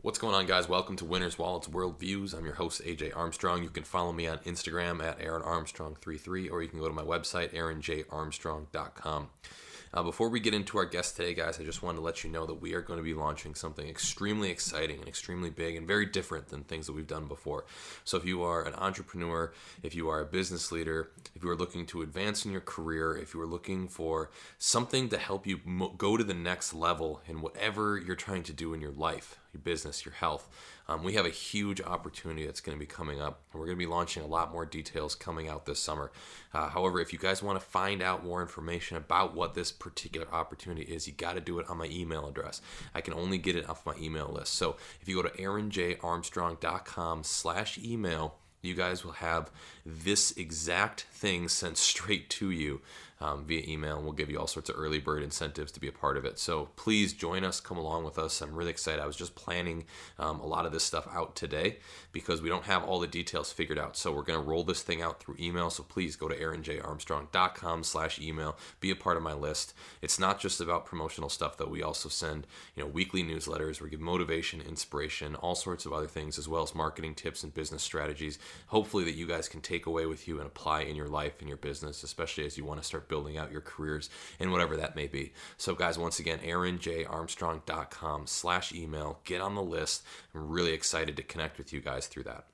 What's going on, guys? Welcome to Winners Wallets Worldviews. I'm your host, AJ Armstrong. You can follow me on Instagram at AaronArmstrong33, or you can go to my website, AaronJArmstrong.com. Before we get into our guest today, guys, I just wanted to let you know that we are going to be launching something extremely exciting and extremely big and very different than things that we've done before. So if you are an entrepreneur, if you are a business leader, if you are looking to advance in your career, if you are looking for something to help you go to the next level in whatever you're trying to do in your life, your business, your health, we have a huge opportunity that's going to be coming up. We're going to be launching a lot more details coming out this summer. However, if you guys want to find out more information about what this particular opportunity is, you got to do it on my email address. I can only get it off my email list. So if you go to aaronjarmstrong.com/email, you guys will have this exact thing sent straight to you via email, and we'll give you all sorts of early bird incentives to be a part of it. So please join us, come along with us. I'm really excited. I was just planning a lot of this stuff out today because we don't have all the details figured out. So we're going to roll this thing out through email. So please go to aaronjarmstrong.com/email, be a part of my list. It's not just about promotional stuff, though. We also send weekly newsletters. We give motivation, inspiration, all sorts of other things, as well as marketing tips and business strategies, hopefully that you guys can take away with you and apply in your life and your business, especially as you want to start building out your careers and whatever that may be. So guys, once again, aaronjarmstrong.com/email, get on the list. I'm really excited to connect with you guys through that.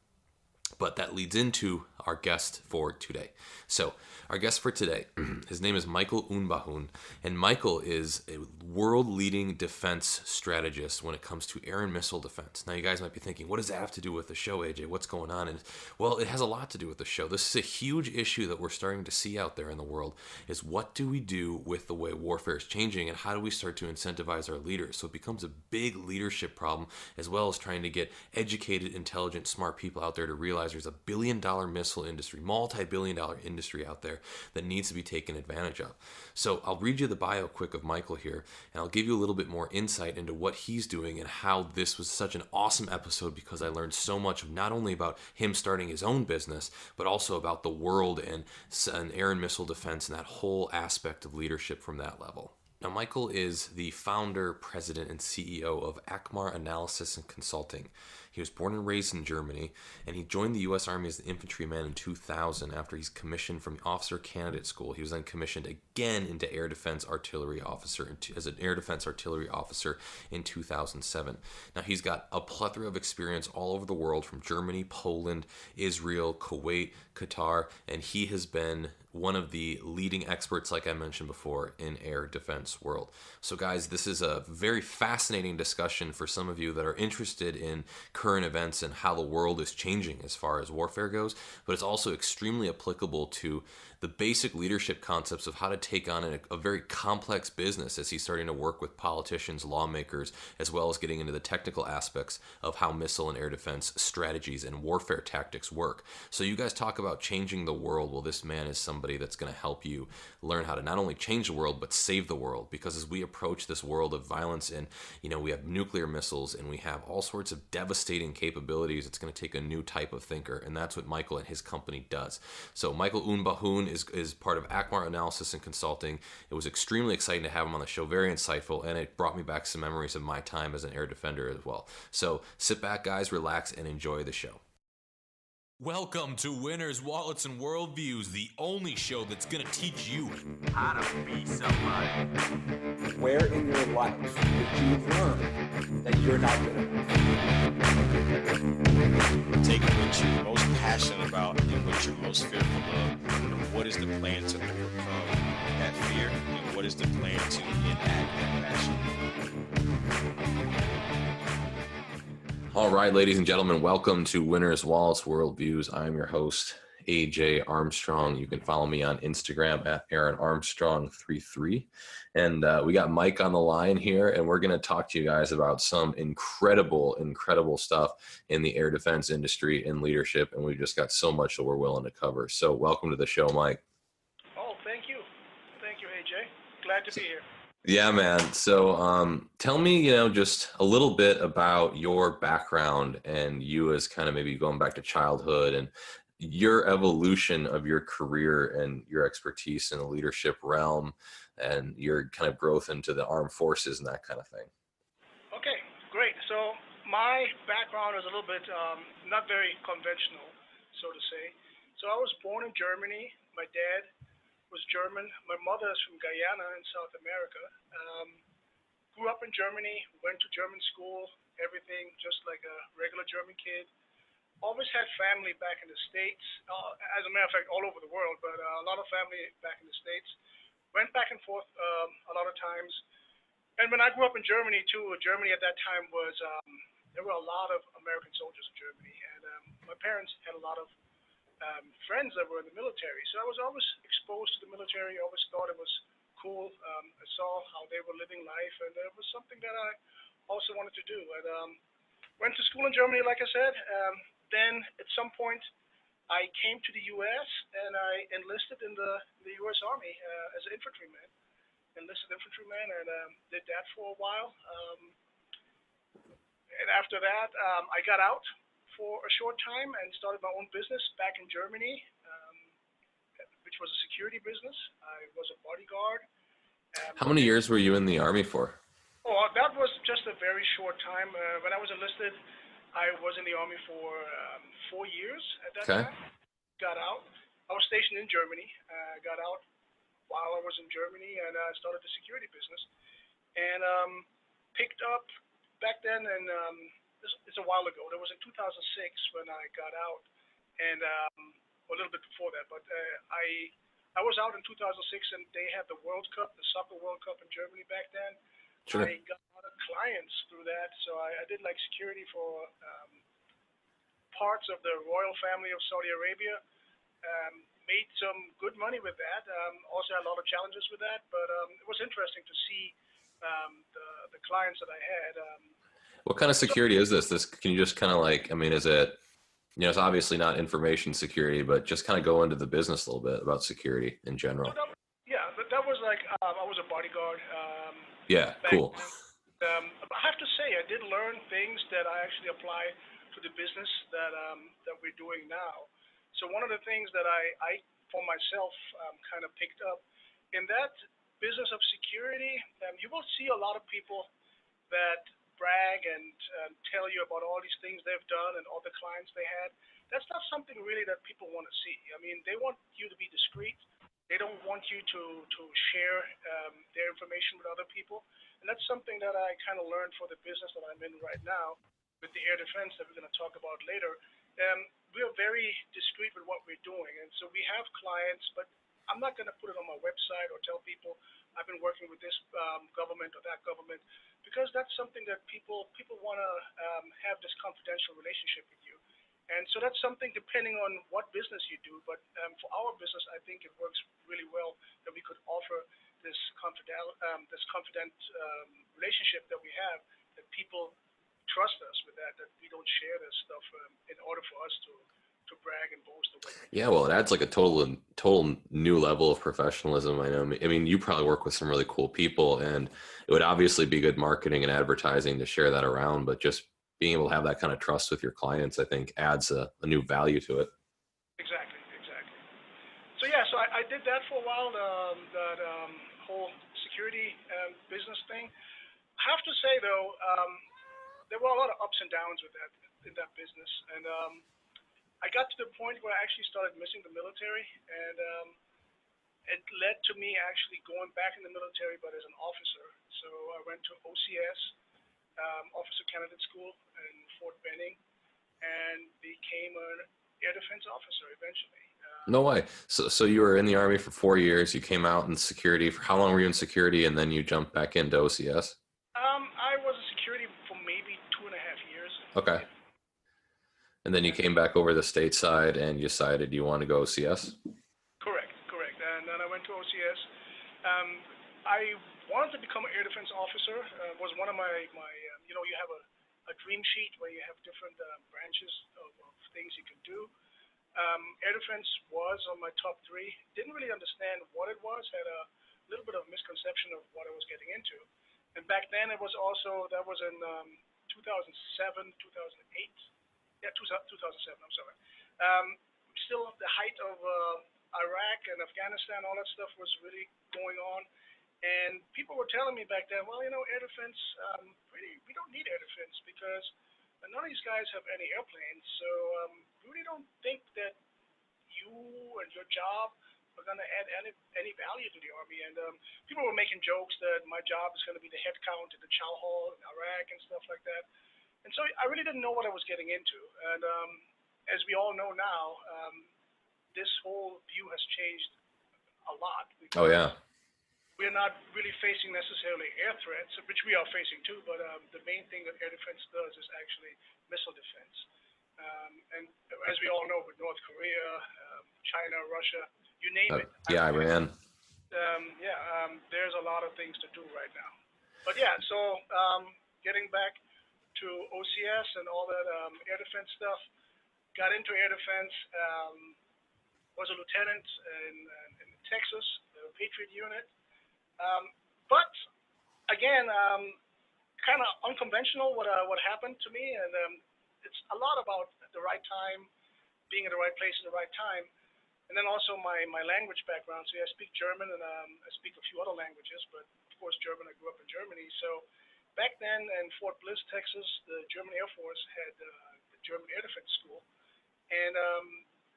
But that leads into our guest for today. So our guest for today, his name is Michael Unbehauen, and Michael is a world-leading defense strategist when it comes to air and missile defense. Now you guys might be thinking, what does that have to do with the show, AJ? What's going on? And well, it has a lot to do with the show. This is a huge issue that we're starting to see out there in the world, is what do we do with the way warfare is changing, and how do we start to incentivize our leaders? So it becomes a big leadership problem, as well as trying to get educated, intelligent, smart people out there to realize there's a billion-dollar missile industry, multi-billion-dollar industry out there that needs to be taken advantage of. So I'll read you the bio quick of Michael here, and I'll give you a little bit more insight into what he's doing and how this was such an awesome episode, because I learned so much of not only about him starting his own business, but also about the world and air and missile defense and that whole aspect of leadership from that level. Now, Michael is the founder, president, and CEO of Acamar Analysis and Consulting. He was born and raised in Germany, and he joined the U.S. Army as an infantryman in 2000 after he's commissioned from the Officer Candidate School. He was then commissioned again into Air Defense Artillery Officer as an Air Defense Artillery Officer in 2007. Now, he's got a plethora of experience all over the world, from Germany, Poland, Israel, Kuwait, Qatar, and he has been one of the leading experts, like I mentioned before, in air defense world. So guys, this is a very fascinating discussion for some of you that are interested in current events and how the world is changing as far as warfare goes, but it's also extremely applicable to the basic leadership concepts of how to take on a very complex business, as he's starting to work with politicians, lawmakers, as well as getting into the technical aspects of how missile and air defense strategies and warfare tactics work. So you guys talk about changing the world. Well, this man is somebody that's going to help you learn how to not only change the world, but save the world. Because as we approach this world of violence, and we have nuclear missiles and we have all sorts of devastating capabilities, it's going to take a new type of thinker, and that's what Michael and his company does. So Michael Unbehauen is part of Acamar Analysis and Consulting. It was extremely exciting to have him on the show, very insightful, and it brought me back some memories of my time as an air defender as well. So sit back, guys, relax, and enjoy the show. Welcome to Winners, Wallets, and Worldviews, the only show that's going to teach you how to be somebody. Where in your life did you learn that you're not good enough? Take what you're most passionate about and what you're most fearful of. What is the plan to overcome that fear, and what is the plan to enact that passion? All right, ladies and gentlemen, welcome to Winners, Wallets, Worldviews. I'm your host, AJ Armstrong. You can follow me on Instagram at AaronArmstrong33. And we got Mike on the line here, and we're going to talk to you guys about some incredible stuff in the air defense industry and leadership. And we've just got so much that we're willing to cover. So welcome to the show, Mike. Oh, thank you. Thank you, AJ. Glad to be here. Yeah, man. So tell me, just a little bit about your background and you as kind of maybe going back to childhood and your evolution of your career and your expertise in the leadership realm and your kind of growth into the armed forces and that kind of thing. Okay, great. So my background is a little bit not very conventional, so to say. So I was born in Germany. My dad was German. My mother is from Guyana in South America. Um, Grew up in Germany, went to German school, everything just like a regular German kid. Always had family back in the States, as a matter of fact, all over the world, but a lot of family back in the States. Went back and forth a lot of times. And when I grew up in Germany too, Germany at that time was there were a lot of American soldiers in Germany, and my parents had a lot of friends that were in the military. So I was always exposed to the military. Always thought it was cool. I saw how they were living life, and it was something that I also wanted to do. And went to school in Germany, like I said. Then at some point, I came to the U.S. and I enlisted in the U.S. Army as an infantryman. Enlisted infantryman, and did that for a while. And after that, I got out for a short time and started my own business back in Germany, which was a security business. I was a bodyguard. How many years were you in the Army for? Oh, that was just a very short time. When I was enlisted, I was in the Army for 4 years at that Okay. time. Got out. I was stationed in Germany. Got out while I was in Germany, and I started the security business. And picked up back then, and it's a while ago. That was in 2006 when I got out, and a little bit before that. But I was out in 2006, and they had the World Cup, the Soccer World Cup in Germany back then. Sure. I got a lot of clients through that, so I did like security for parts of the royal family of Saudi Arabia. Made some good money with that. Also had a lot of challenges with that, but it was interesting to see the clients that I had. What kind of security is this? Can you just kind of like, I mean, is it, it's obviously not information security, but just kind of go into the business a little bit about security in general. So that was like I was a bodyguard. Yeah, Back cool. then. I have to say I did learn things that I actually apply to the business that we're doing now. So one of the things that I for myself kind of picked up in that business of security, you will see a lot of people that brag and tell you about all these things they've done and all the clients they had. That's not something really that people want to see. I mean, they want you to be discreet. They don't want you to share their information with other people. And that's something that I kind of learned for the business that I'm in right now with the air defense that we're going to talk about later. We are very discreet with what we're doing. And so we have clients, but I'm not going to put it on my website or tell people I've been working with this government or that government, because that's something that people want to have this confidential relationship with you. And so that's something depending on what business you do. But for our business, I think it works really well that we could offer this confident relationship that we have, that people trust us with that we don't share this stuff in order for us to brag and boast. Yeah, well, it adds like a total new level of professionalism. I mean, you probably work with some really cool people, and it would obviously be good marketing and advertising to share that around, but just being able to have that kind of trust with your clients, I think adds a new value to it. Exactly. So yeah, so I did that for a while, that whole security business thing. I have to say though, there were a lot of ups and downs with that in that business, and I got to the point where I actually started missing the military, and it led to me actually going back in the military, but as an officer. So I went to OCS, Officer Candidate School in Fort Benning, and became an air defense officer eventually. No way. So you were in the Army for 4 years. You came out in security. For how long were you in security, and then you jumped back into OCS? I was in security for maybe 2.5 years. Okay. And then you came back over the stateside and you decided you want to go OCS? Correct. And then I went to OCS. I wanted to become an air defense officer. Was one of my you have a dream sheet where you have different branches of things you can do. Air defense was on my top 3. Didn't really understand what it was. Had a little bit of misconception of what I was getting into. And back then that was in 2007, 2008. Yeah, 2007, I'm sorry. Still the height of Iraq and Afghanistan, all that stuff was really going on. And people were telling me back then, well, air defense, we don't need air defense because and none of these guys have any airplanes, so really don't think that you and your job are going to add any value to the Army. And people were making jokes that my job is going to be the head count in the Chow Hall in Iraq and stuff like that. And so I really didn't know what I was getting into. And as we all know now, this whole view has changed a lot. Oh yeah. We're not really facing necessarily air threats, which we are facing too, but the main thing that air defense does is actually missile defense. And as we all know, with North Korea, China, Russia, you name it. Yeah, Iran. There's a lot of things to do right now. But yeah, so getting back to OCS and all that air defense stuff, got into air defense, was a lieutenant in Texas, the Patriot unit. But again, kind of unconventional what happened to me, and it's a lot about the right time, being in the right place at the right time, and then also my language background. So yeah, I speak German and I speak a few other languages, but of course German. I grew up in Germany. So back then in Fort Bliss, Texas, the German Air Force had the German Air Defense School, and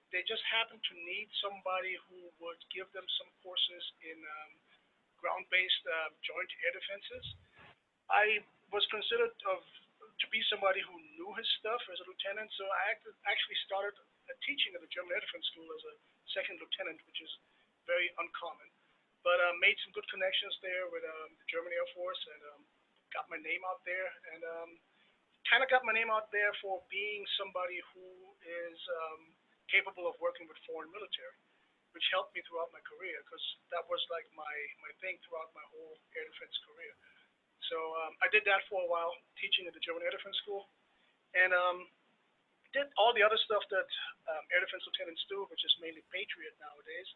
they just happened to need somebody who would give them some courses in ground-based joint air defenses. I was considered to be somebody who knew his stuff as a lieutenant, so I actually started teaching at the German Air Defense School as a second lieutenant, which is very uncommon. But made some good connections there with the German Air Force, and got my name out there, and kind of got my name out there for being somebody who is capable of working with foreign military, which helped me throughout my career, because that was like my thing throughout my whole air defense career. So I did that for a while, teaching at the German Air Defense School, and did all the other stuff that air defense lieutenants do, which is mainly Patriot nowadays.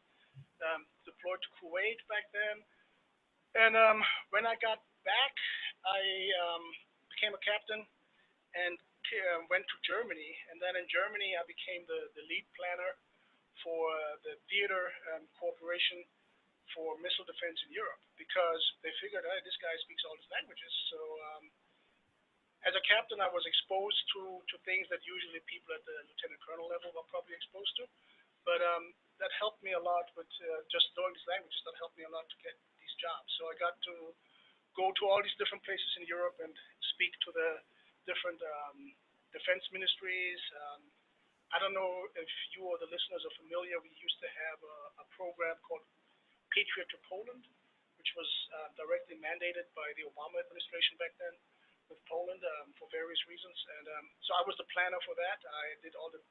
Deployed to Kuwait back then, and when I got back, I became a captain and went to Germany, and then in Germany I became the lead planner for the theater corporation for missile defense in Europe, because they figured, hey, this guy speaks all these languages. So as a captain, I was exposed to things that usually people at the lieutenant colonel level are probably exposed to, but that helped me a lot with just knowing these languages. That helped me a lot to get these jobs. So I got to go to all these different places in Europe and speak to the different defense ministries. I don't know if you or the listeners are familiar. We used to have a program called Patriot to Poland, which was directly mandated by the Obama administration back then with Poland for various reasons. And so I was the planner for that. I did all the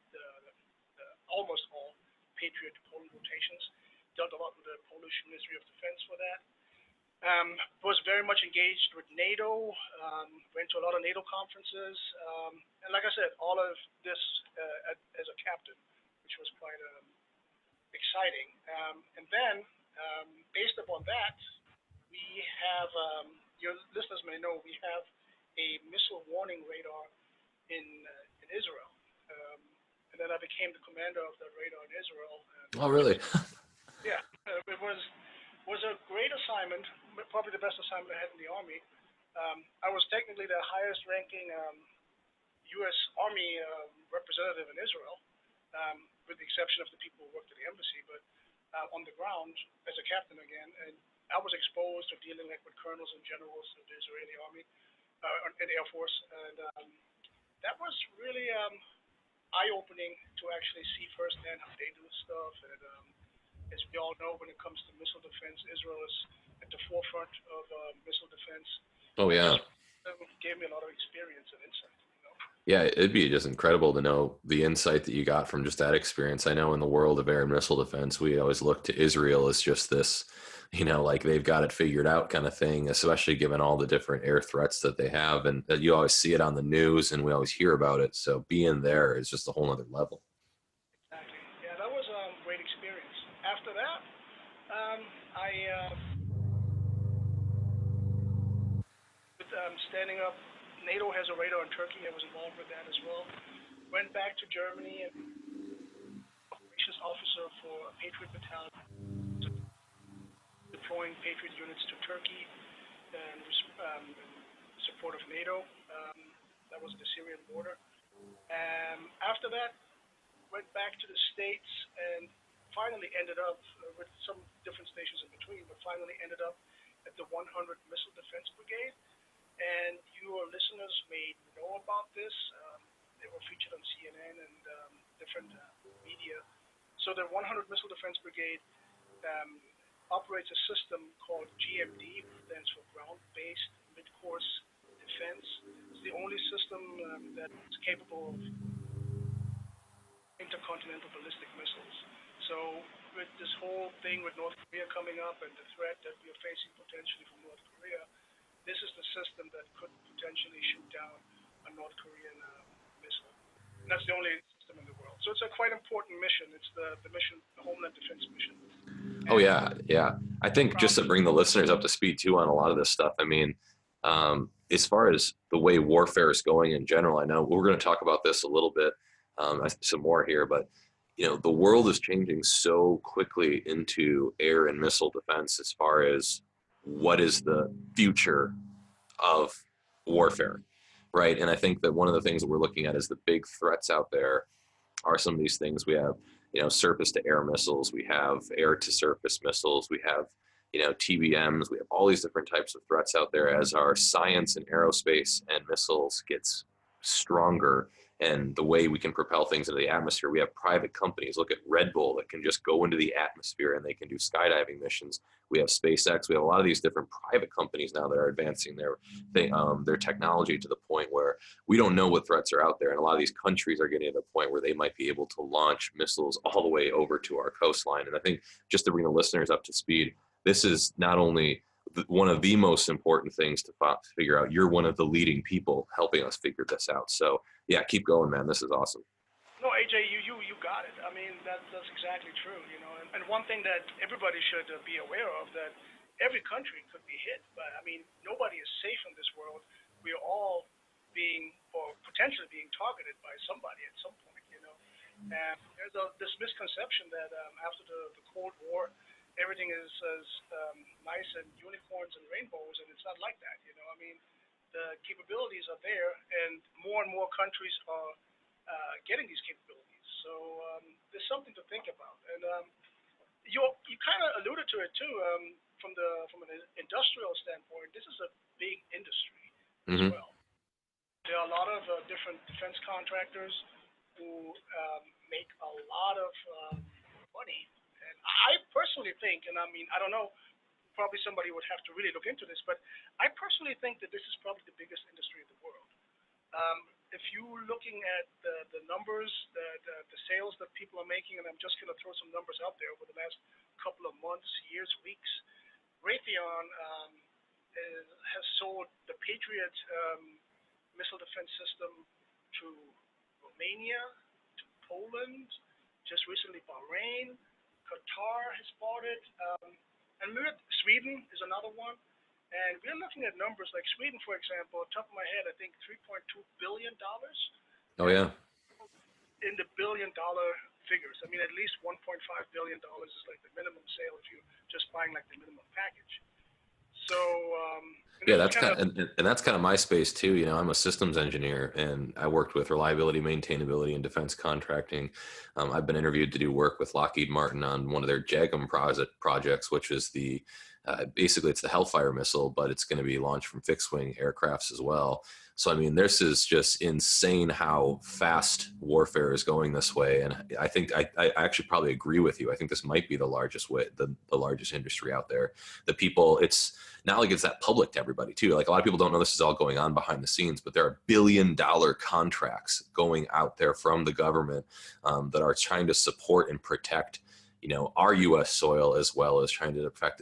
almost all Patriot to Poland rotations, dealt a lot with the Polish Ministry of Defense for that. Was very much engaged with NATO, went to a lot of NATO conferences, and like I said, all of this as a captain, which was quite exciting. And then, based upon that, we have, your listeners may know, we have a missile warning radar in Israel. And then I became the commander of that radar in Israel. Oh, really? Yeah, it was a great assignment, probably the best assignment I had in the Army. I was technically the highest ranking U.S. Army representative in Israel, with the exception of the people who worked at the embassy, but on the ground as a captain again. And I was exposed to dealing with colonels and generals of the Israeli Army and Air Force. And that was really eye-opening to actually see firsthand how they do stuff. And as we all know, when it comes to missile defense, Israel is at the forefront of missile defense. Oh, yeah. It gave me a lot of experience and insight. Yeah, it'd be just incredible to know the insight that you got from just that experience. I know in the world of air and missile defense, we always look to Israel as just this, like they've got it figured out kind of thing, especially given all the different air threats that they have. And you always see it on the news and we always hear about it. So being there is just a whole other level. Exactly. Yeah, that was a great experience. After that, standing up, NATO has a radar in Turkey. I was involved with that as well. Went back to Germany and operations officer for a Patriot battalion, deploying Patriot units to Turkey and support of NATO. That was at the Syrian border. After that, went back to the States and finally ended up with some different stations in between, but finally ended up at the 100 Missile Defense Brigade. And your listeners may know about this. They were featured on CNN and different media. So the 100 Missile Defense Brigade operates a system called GMD, which stands for Ground-Based Mid-Course Defense. It's the only system that's capable of intercontinental ballistic missiles. So with this whole thing with North Korea coming up and the threat that we are facing potentially from North Korea, this is the system that could potentially shoot down a North Korean missile. And that's the only system in the world. So it's a quite important mission. It's the mission, the Homeland Defense mission. Oh yeah, yeah. I think just to bring the listeners up to speed too on a lot of this stuff. I mean, as far as the way warfare is going in general, I know we're going to talk about this a little bit, some more here, but the world is changing so quickly into air and missile defense as far as what is the future of warfare, right? And I think that one of the things that we're looking at is the big threats out there are some of these things. We have, surface to air missiles, we have air to surface missiles, we have, TBMs, we have all these different types of threats out there as our science in aerospace and missiles gets stronger and the way we can propel things into the atmosphere. We have private companies. Look at Red Bull that can just go into the atmosphere and they can do skydiving missions. We have SpaceX. We have a lot of these different private companies now that are advancing their technology to the point where we don't know what threats are out there. And a lot of these countries are getting to the point where they might be able to launch missiles all the way over to our coastline. And I think just to bring the listeners up to speed, this is not only one of the most important things to figure out. You're one of the leading people helping us figure this out. So yeah, keep going, man. This is awesome. No, AJ, you got it. I mean, that's exactly true. And one thing that everybody should be aware of, that every country could be hit, but I mean, nobody is safe in this world. We are all being, or potentially being, targeted by somebody at some point. And there's this misconception that after the Cold War, everything is nice and unicorns and rainbows, and it's not like that. I mean, the capabilities are there, and more countries are getting these capabilities. So there's something to think about. And you kind of alluded to it too, from an industrial standpoint. This is a big industry as well. There are a lot of different defense contractors who make a lot of money. And I personally think, and I mean, I don't know, probably somebody would have to really look into this, but I personally think that this is probably the biggest industry in the world. If you're looking at the numbers, the sales that people are making, and I'm just going to throw some numbers out there over the last couple of months, years, weeks, Raytheon has sold the Patriot missile defense system to Romania, to Poland, just recently Bahrain, Qatar has bought it, and Sweden is another one. And we're looking at numbers like Sweden, for example, top of my head, I think $3.2 billion. Oh, yeah. In the billion-dollar figures. I mean, at least $1.5 billion is like the minimum sale if you're just buying like the minimum package. So, yeah, that's that's kind of my space too. I'm a systems engineer, and I worked with reliability, maintainability, and defense contracting. I've been interviewed to do work with Lockheed Martin on one of their JAGM projects, which is basically it's the Hellfire missile, but it's going to be launched from fixed-wing aircrafts as well. So, I mean, this is just insane how fast warfare is going this way. And I think I actually probably agree with you. I think this might be the largest the largest industry out there. The people, it's not like it's that public to everybody too. Like a lot of people don't know this is all going on behind the scenes, but there are billion-dollar contracts going out there from the government that are trying to support and protect our U.S. soil, as well as trying to affect,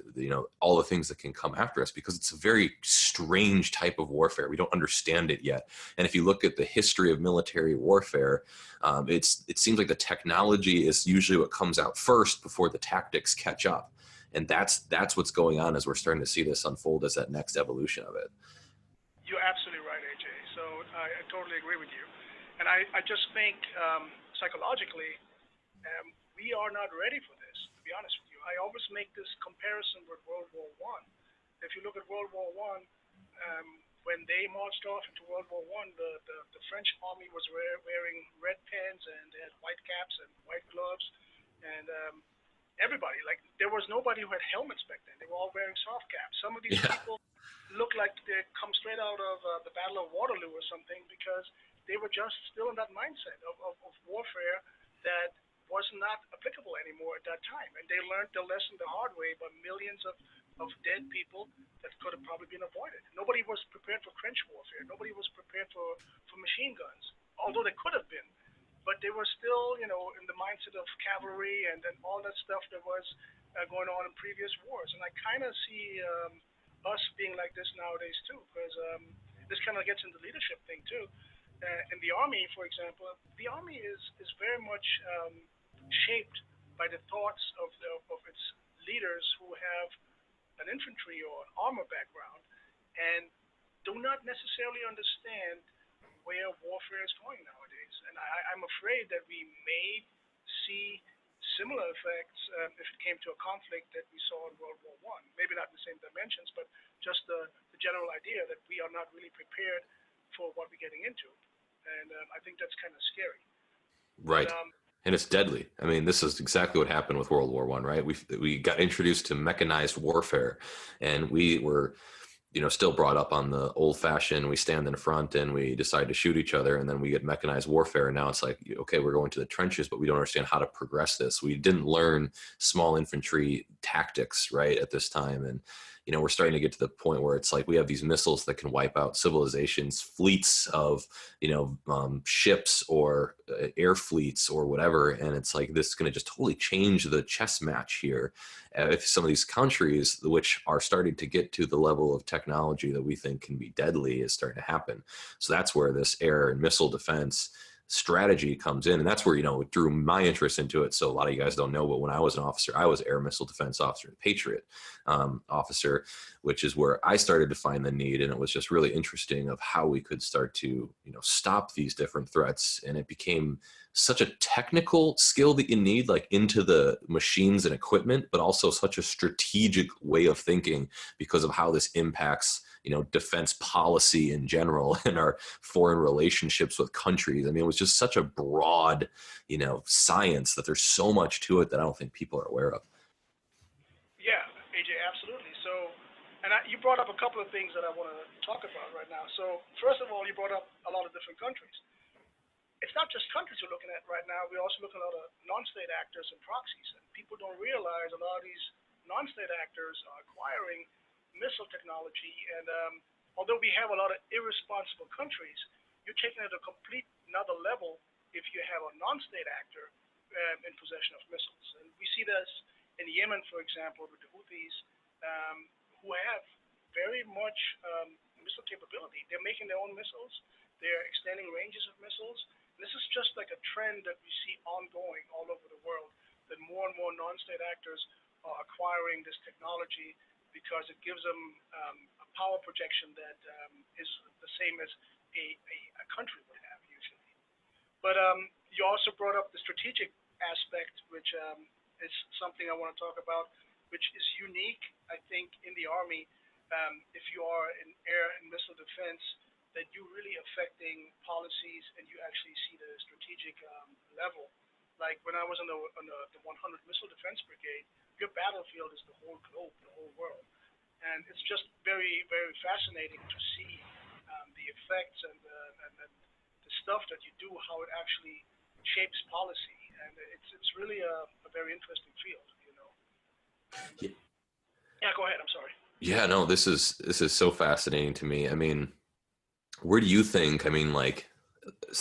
all the things that can come after us, because it's a very strange type of warfare. We don't understand it yet. And if you look at the history of military warfare, it seems like the technology is usually what comes out first before the tactics catch up. And that's what's going on as we're starting to see this unfold as that next evolution of it. You're absolutely right, AJ. So I totally agree with you. And I just think psychologically, we are not ready for this, to be honest with you. I always make this comparison with World War I. If you look at World War I, when they marched off into World War One, the French army was wearing red pants and they had white caps and white gloves, and everybody, like, there was nobody who had helmets back then. They were all wearing soft caps. Some of these Yeah. people looked like they come straight out of the Battle of Waterloo or something, because they were just still in that mindset of warfare that was not applicable anymore at that time. And they learned the lesson the hard way by millions of dead people that could have probably been avoided. Nobody was prepared for trench warfare. Nobody was prepared for machine guns, although they could have been. But they were still, in the mindset of cavalry and all that stuff that was going on in previous wars. And I kind of see us being like this nowadays too, because this kind of gets into the leadership thing too. In the Army, for example, the Army is very much shaped by the thoughts of its leaders who have an infantry or an armor background and do not necessarily understand where warfare is going nowadays. And I'm afraid that we may see similar effects if it came to a conflict that we saw in World War One. Maybe not in the same dimensions, but just the general idea that we are not really prepared for what we're getting into. And I think that's kind of scary. Right. But, And it's deadly. I mean, this is exactly what happened with World War One, right? We got introduced to mechanized warfare, and we were, still brought up on the old fashioned, we stand in front and we decide to shoot each other, and then we get mechanized warfare. And now it's like, okay, we're going to the trenches, but we don't understand how to progress this. We didn't learn small infantry tactics, right, at this time. And, we're starting to get to the point where it's like we have these missiles that can wipe out civilizations, fleets of, ships or air fleets or whatever. And it's like, this is going to just totally change the chess match here. If some of these countries, which are starting to get to the level of technology that we think can be deadly, is starting to happen. So that's where this air and missile defense strategy comes in. And that's where, it drew my interest into it. So a lot of you guys don't know, but when I was an officer, I was air missile defense officer, Patriot officer, which is where I started to find the need. And it was just really interesting of how we could start to, stop these different threats. And it became such a technical skill that you need, like into the machines and equipment, but also such a strategic way of thinking because of how this impacts, defense policy in general and our foreign relationships with countries. I mean, it was just such a broad, science that there's so much to it that I don't think people are aware of. yeah, AJ, absolutely. So, and you brought up a couple of things that I want to talk about right now. So, first of all, you brought up a lot of different countries. It's not just countries we're looking at right now. We're also looking at a lot of non-state actors and proxies. And people don't realize a lot of these non-state actors are acquiring missile technology. And although we have a lot of irresponsible countries, you're taking it to a complete another level if you have a non-state actor in possession of missiles. And we see this in Yemen, for example, with the Houthis, who have very much missile capability. They're making their own missiles. They're extending ranges of missiles. This is just like a trend that we see ongoing all over the world, that more and more non-state actors are acquiring this technology because it gives them a power projection that is the same as a country would have usually. But you also brought up the strategic aspect, which is something I want to talk about, which is unique, I think, in the Army. If you are in air and missile defense, that you're really affecting policies and you actually see the strategic level. Like when I was on the 100 Missile Defense Brigade, your battlefield is the whole globe, the whole world. And it's just very, very fascinating to see the effects and the stuff that you do, how it actually shapes policy. And it's really a very interesting field, And, yeah, go ahead. I'm sorry. Yeah, no, this is so fascinating to me. I mean, where do you think, like,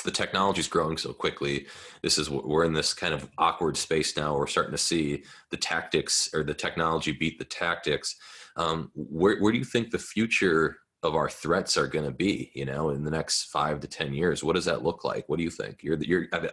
the technology is growing so quickly. We're in this kind of awkward space now. We're starting to see the tactics or the technology beat the tactics. Where do you think the future of our threats are going to be, in the next 5 to 10 years? What does that look like? What do you think?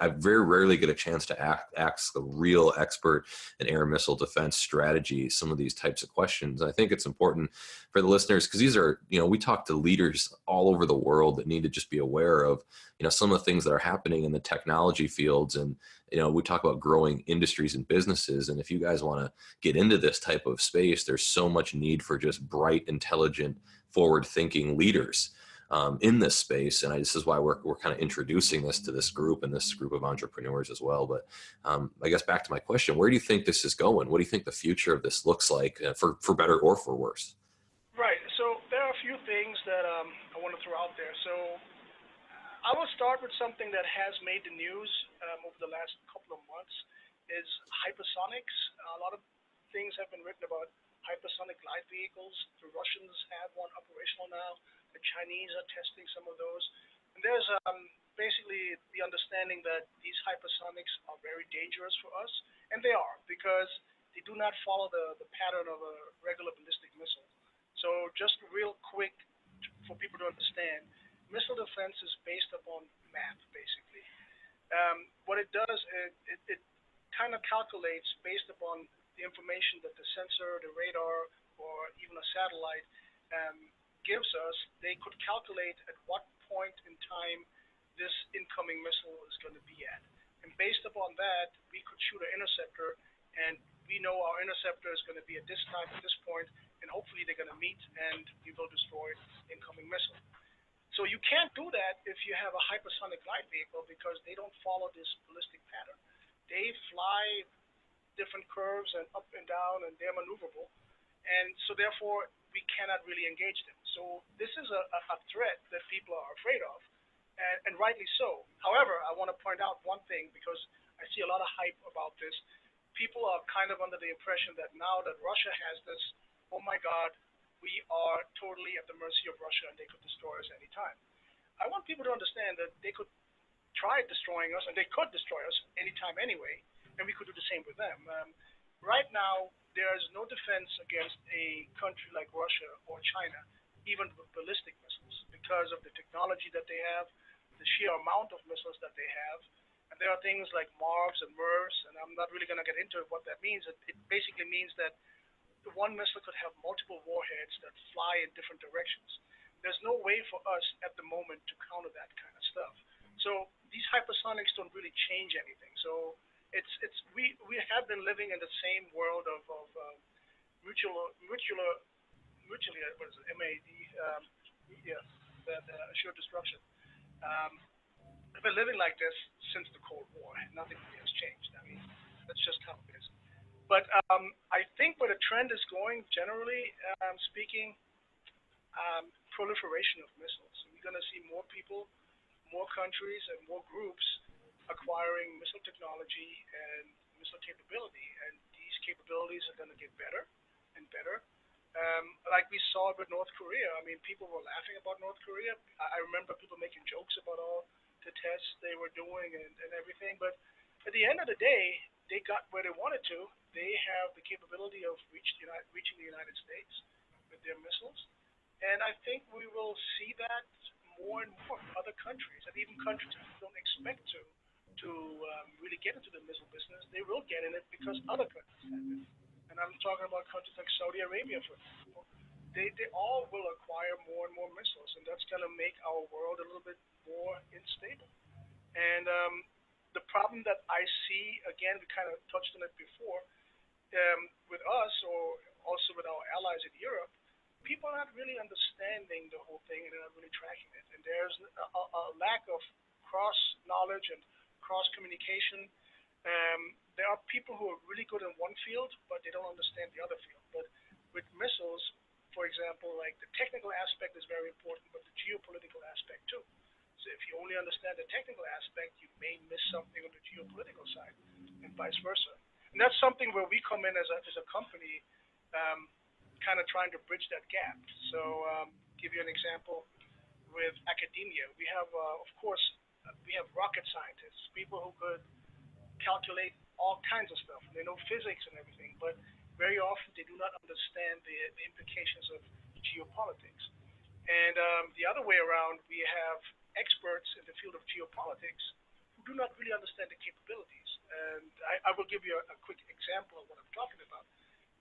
I very rarely get a chance to ask a real expert in air missile defense strategy some of these types of questions. I think it's important for the listeners because these are, we talk to leaders all over the world that need to just be aware of, some of the things that are happening in the technology fields. And, we talk about growing industries and businesses. And if you guys want to get into this type of space, there's so much need for just bright, intelligent, forward-thinking leaders. in this space. And this is why we're kind of introducing this to this group and this group of entrepreneurs as well. But I guess back to my question, where do you think this is going? What do you think the future of this looks like, for better or for worse? Right. So there are a few things that I want to throw out there. So I will start with something that has made the news over the last couple of months is hypersonics. A lot of things have been written about hypersonic light vehicles. The Russians have one operational now. The Chinese are testing some of those. And there's basically the understanding that these hypersonics are very dangerous for us. And they are, because they do not follow the pattern of a regular ballistic missile. So just real quick for people to understand, missile defense is based upon math, basically. What it does, it kind of calculates based upon the information that the sensor, the radar, or even a satellite gives us. They could calculate at what point in time this incoming missile is going to be at. And based upon that, we could shoot an interceptor, and we know our interceptor is going to be at this time, at this point, and hopefully they're going to meet, and we will destroy the incoming missile. So you can't do that if you have a hypersonic light vehicle, because they don't follow this ballistic pattern. They fly different curves and up and down, and they're maneuverable. And so therefore, we cannot really engage them. So this is a threat that people are afraid of, and rightly so. However, I want to point out one thing, because I see a lot of hype about this. People are kind of under the impression that now that Russia has this, oh my God, we are totally at the mercy of Russia and they could destroy us anytime. I want people to understand that they could try destroying us, and they could destroy us anytime anyway, and we could do the same with them. Right now, there is no defense against a country like Russia or China, even with ballistic missiles, because of the technology that they have, the sheer amount of missiles that they have. And there are things like MARVs and MERVs, and I'm not really going to get into what that means. It basically means that the one missile could have multiple warheads that fly in different directions. There's no way for us at the moment to counter that kind of stuff. So these hypersonics don't really change anything. So we have been living in the same world of mutually what is it, MAD, assured destruction. We've been living like this since the Cold War. Nothing really has changed. I mean, that's just how it is. But I think where the trend is going, generally speaking, proliferation of missiles. We're going to see more people, more countries, and more groups acquiring missile technology and missile capability. And these capabilities are going to get better and better. Like we saw with North Korea. I mean, people were laughing about North Korea. I remember people making jokes about all the tests they were doing and everything. But at the end of the day, they got where they wanted to. They have the capability of reaching the United States with their missiles. And I think we will see that more and more in other countries, and even countries that don't expect to really get into the missile business. They will get in it because other countries have it. And I'm talking about countries like Saudi Arabia, for example. They all will acquire more and more missiles, and that's going to make our world a little bit more unstable. And the problem that I see, again, we kind of touched on it before, with us, or also with our allies in Europe, people are not really understanding the whole thing, and they're not really tracking it. And there's a lack of cross-knowledge and cross-communication. There are people who are really good in one field, but they don't understand the other field. But with missiles, for example, like the technical aspect is very important, but the geopolitical aspect too. So if you only understand the technical aspect, you may miss something on the geopolitical side, and vice versa. And that's something where we come in as a company, kind of trying to bridge that gap. So give you an example with academia. We have, of course, we have rocket scientists, people who could calculate all kinds of stuff. They know physics and everything, but very often they do not understand the implications of geopolitics. And the other way around, we have experts in the field of geopolitics who do not really understand the capabilities. And I will give you a quick example of what I'm talking about.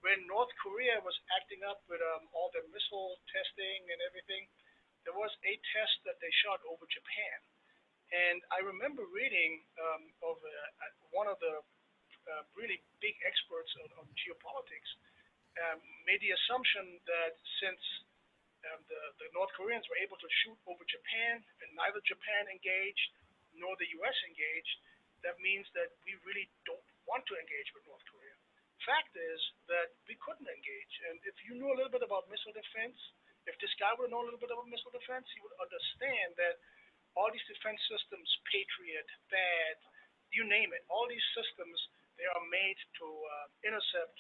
When North Korea was acting up with all their missile testing and everything, there was a test that they shot over Japan. And I remember reading of one of the really big experts on geopolitics made the assumption that since The North Koreans were able to shoot over Japan, and neither Japan engaged nor the U.S. engaged. That means that we really don't want to engage with North Korea. Fact is that we couldn't engage, and if you knew a little bit about missile defense, if this guy would have known a little bit about missile defense, he would understand that all these defense systems, Patriot, THAAD, you name it, all these systems, they are made to intercept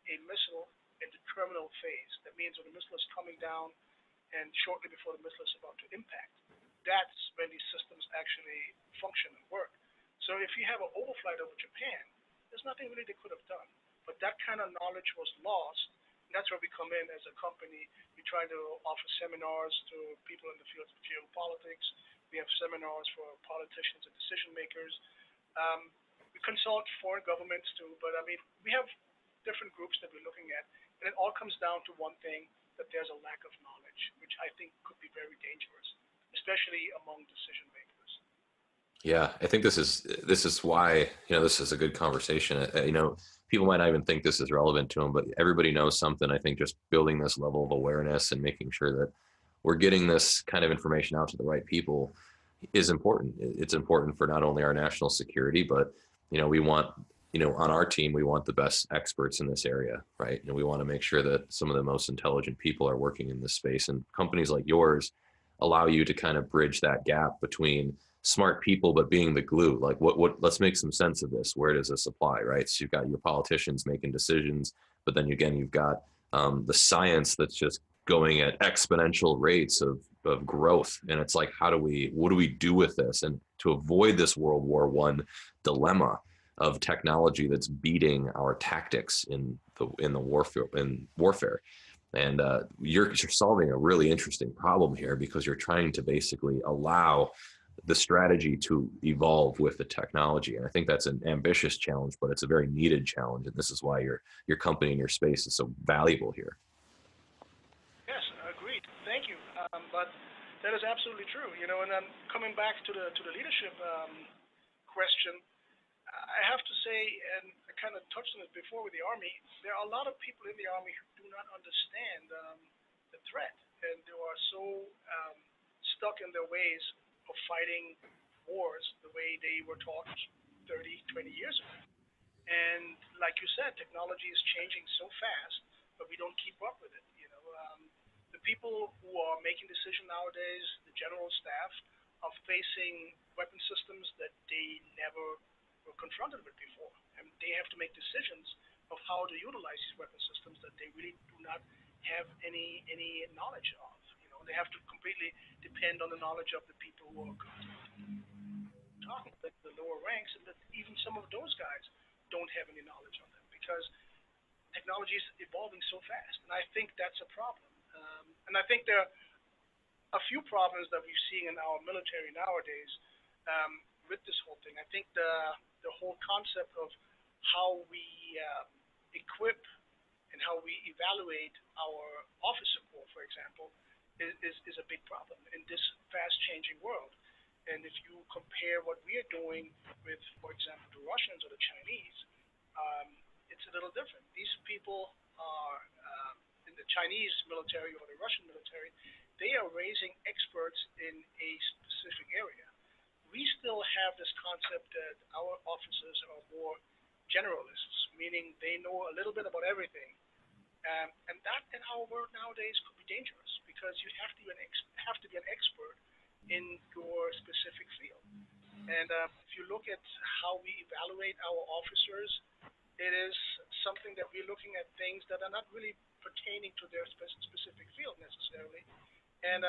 a missile in the terminal phase. That means when the missile is coming down and shortly before the missile is about to impact. That's when these systems actually function and work. So if you have an overflight over Japan, there's nothing really they could have done. But that kind of knowledge was lost. And that's where we come in as a company. We try to offer seminars to people in the field of geopolitics. We have seminars for politicians and decision makers. We consult foreign governments too, but I mean, we have different groups that we're looking at, and it all comes down to one thing, that there's a lack of knowledge, which I think could be very dangerous, especially among decision makers. Yeah, I think this is why, this is a good conversation. People might not even think this is relevant to them, but everybody knows something. I think just building this level of awareness and making sure that we're getting this kind of information out to the right people is important. It's important for not only our national security, but we want, on our team, we want the best experts in this area, right? And we want to make sure that some of the most intelligent people are working in this space, and companies like yours allow you to kind of bridge that gap between smart people, but being the glue. Like let's make some sense of this. Where does this apply, right? So you've got your politicians making decisions, but then again, you've got the science that's just going at exponential rates of growth. And it's like, what do we do with this? And to avoid this World War I dilemma of technology that's beating our tactics in warfare. And you're solving a really interesting problem here, because you're trying to basically allow the strategy to evolve with the technology. And I think that's an ambitious challenge, but it's a very needed challenge. And this is why your company and your space is so valuable here. Yes, agreed. Thank you. But that is absolutely true. And then coming back to the leadership question, I have to say, and I kind of touched on it before with the Army, there are a lot of people in the Army who do not understand the threat, and they are so stuck in their ways of fighting wars the way they were taught 30, 20 years ago. And like you said, technology is changing so fast, but we don't keep up with it. The people who are making decisions nowadays, the general staff, are facing weapon systems that they never were confronted with before, and they have to make decisions of how to utilize these weapon systems that they really do not have any knowledge of. They have to completely depend on the knowledge of the people who are talking to the lower ranks, and that even some of those guys don't have any knowledge on them, because technology is evolving so fast, and I think that's a problem. And I think there are a few problems that we're seeing in our military nowadays with this whole thing. I think the whole concept of how we equip and how we evaluate our officer corps, for example, is a big problem in this fast-changing world. And if you compare what we are doing with, for example, the Russians or the Chinese, it's a little different. These people are in the Chinese military or the Russian military, they are raising experts in a specific area. We still have this concept that our officers are more generalists, meaning they know a little bit about everything. And that in our world nowadays could be dangerous, because you have to be an expert in your specific field. And if you look at how we evaluate our officers, it is something that we're looking at things that are not really pertaining to their specific field necessarily. And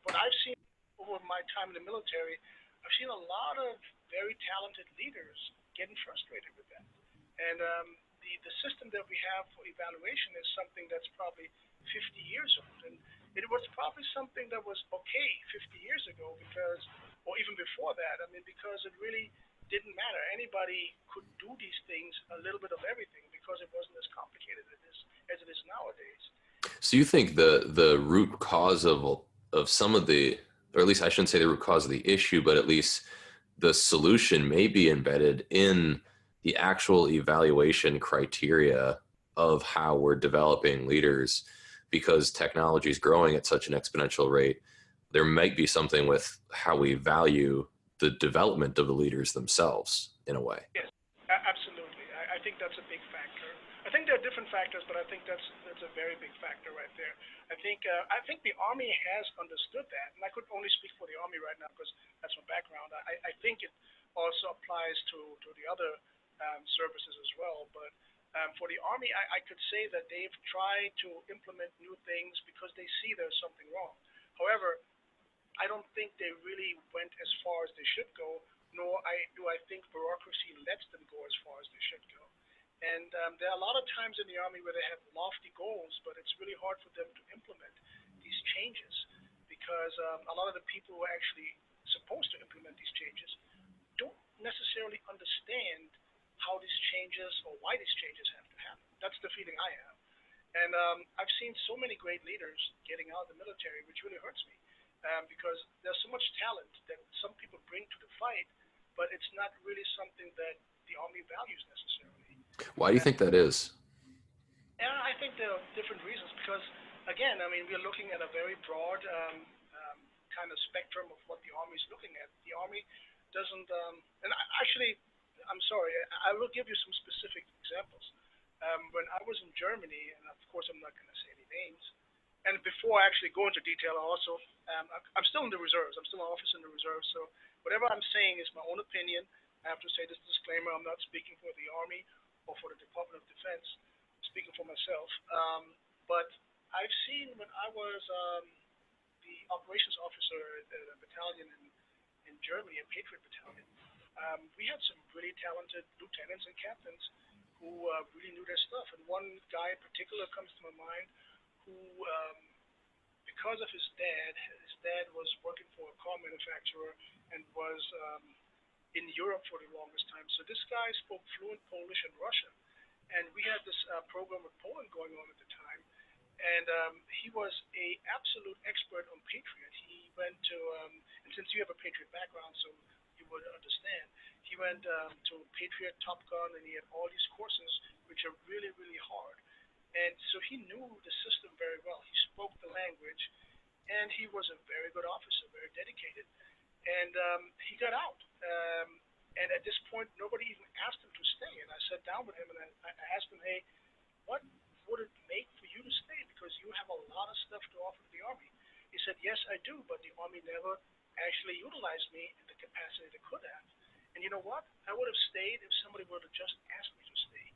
what I've seen over my time in the military, I've seen a lot of very talented leaders getting frustrated with that. And the system that we have for evaluation is something that's probably 50 years old. And it was probably something that was okay 50 years ago, because, or even before that, because it really didn't matter. Anybody could do these things, a little bit of everything, because it wasn't as complicated as it is nowadays. So you think the root cause of some of the, or at least I shouldn't say the root cause of the issue, but at least the solution may be embedded in the actual evaluation criteria of how we're developing leaders because technology is growing at such an exponential rate, there might be something with how we value the development of the leaders themselves in a way. Yes, absolutely. I think that's a big factor. I think there are different factors, but I think that's a very big factor right there. I think the Army has understood that, and I could only speak for the Army right now because that's my background. I think it also applies to the other services as well. But for the Army, I could say that they've tried to implement new things because they see there's something wrong. However, I don't think they really went as far as they should go, nor do I think bureaucracy lets them go as far as they should go. And there are a lot of times in the Army where they have lofty goals, but it's really hard for them to implement these changes because a lot of the people who are actually supposed to implement these changes don't necessarily understand how these changes or why these changes have to happen. That's the feeling I have. And I've seen so many great leaders getting out of the military, which really hurts me because there's so much talent that some people bring to the fight, but it's not really something that the Army values necessarily. Why do you think that is? Yeah, I think there are different reasons because, again, I mean, we're looking at a very broad kind of spectrum of what the Army is looking at. The Army doesn't, actually, I'm sorry, I will give you some specific examples. When I was in Germany, and of course I'm not going to say any names, and before I actually go into detail, also, I'm still in the reserves. I'm still an officer in the reserves, so whatever I'm saying is my own opinion. I have to say this disclaimer: I'm not speaking for the Army or for the Department of Defense. I'm speaking for myself. But I've seen when I was the operations officer at a battalion in Germany, a Patriot battalion, we had some really talented lieutenants and captains who really knew their stuff. And one guy in particular comes to my mind who, because of his dad was working for a car manufacturer and was in Europe for the longest time. So this guy spoke fluent Polish and Russian. And we had this program with Poland going on at the time. And he was a absolute expert on Patriot. He went to, and since you have a Patriot background, so you would understand, he went to Patriot Top Gun, and he had all these courses, which are really, really hard. And so he knew the system very well. He spoke the language, and he was a very good officer, very dedicated. And he got out. And at this point, nobody even asked him to stay. And I sat down with him and I asked him, hey, what would it make for you to stay? Because you have a lot of stuff to offer to the Army. He said, yes, I do, but the Army never actually utilized me in the capacity they could have. And you know what? I would have stayed if somebody would have just asked me to stay.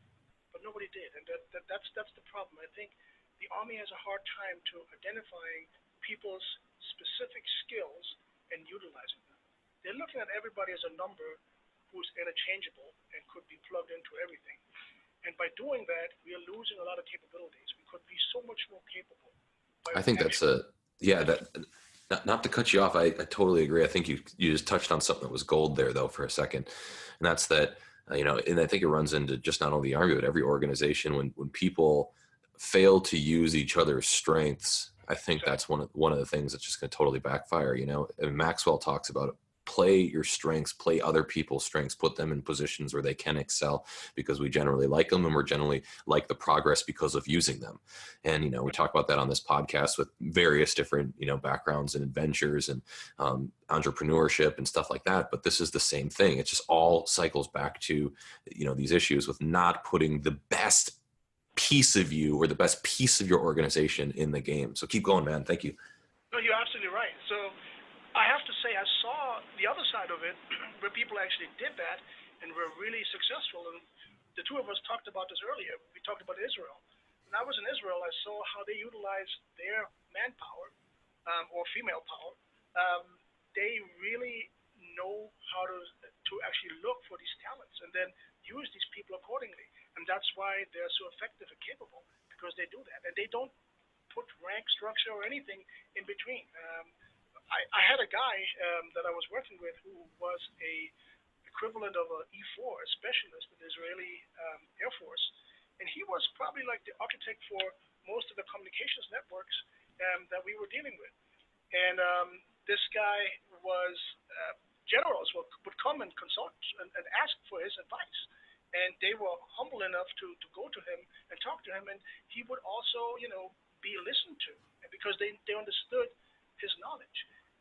But nobody did. And that's the problem. I think the Army has a hard time to identifying people's specific skills and utilizing them. They're looking at everybody as a number who's interchangeable and could be plugged into everything. And by doing that, we are losing a lot of capabilities. We could be so much more capable. I think that's not to cut you off. I totally agree. I think you just touched on something that was gold there though for a second. And that's that, and I think it runs into just not only the Army, but every organization when people fail to use each other's strengths. I think that's one of the things that's just going to totally backfire. And Maxwell talks about it. Play your strengths, play other people's strengths, put them in positions where they can excel because we generally like them and we're generally like the progress because of using them. And, we talk about that on this podcast with various different, backgrounds and adventures and entrepreneurship and stuff like that. But this is the same thing. It just all cycles back to, these issues with not putting the best piece of you or the best piece of your organization in the game. So keep going, man. Thank you. No, you're absolutely right. So I have to say, I saw the other side of it where people actually did that and were really successful. And the two of us talked about this earlier. We talked about Israel. When I was in Israel, I saw how they utilize their manpower or female power. They really know how to actually look for these talents and then use these people accordingly. And that's why they're so effective and capable, because they do that. And they don't put rank structure or anything in between. I had a guy that I was working with who was a equivalent of an E4, a specialist in the Israeli Air Force, and he was probably like the architect for most of the communications networks that we were dealing with. And this guy was generals would come and consult and ask for his advice, and they were humble enough to go to him and talk to him, and he would also, be listened to, because they understood his knowledge.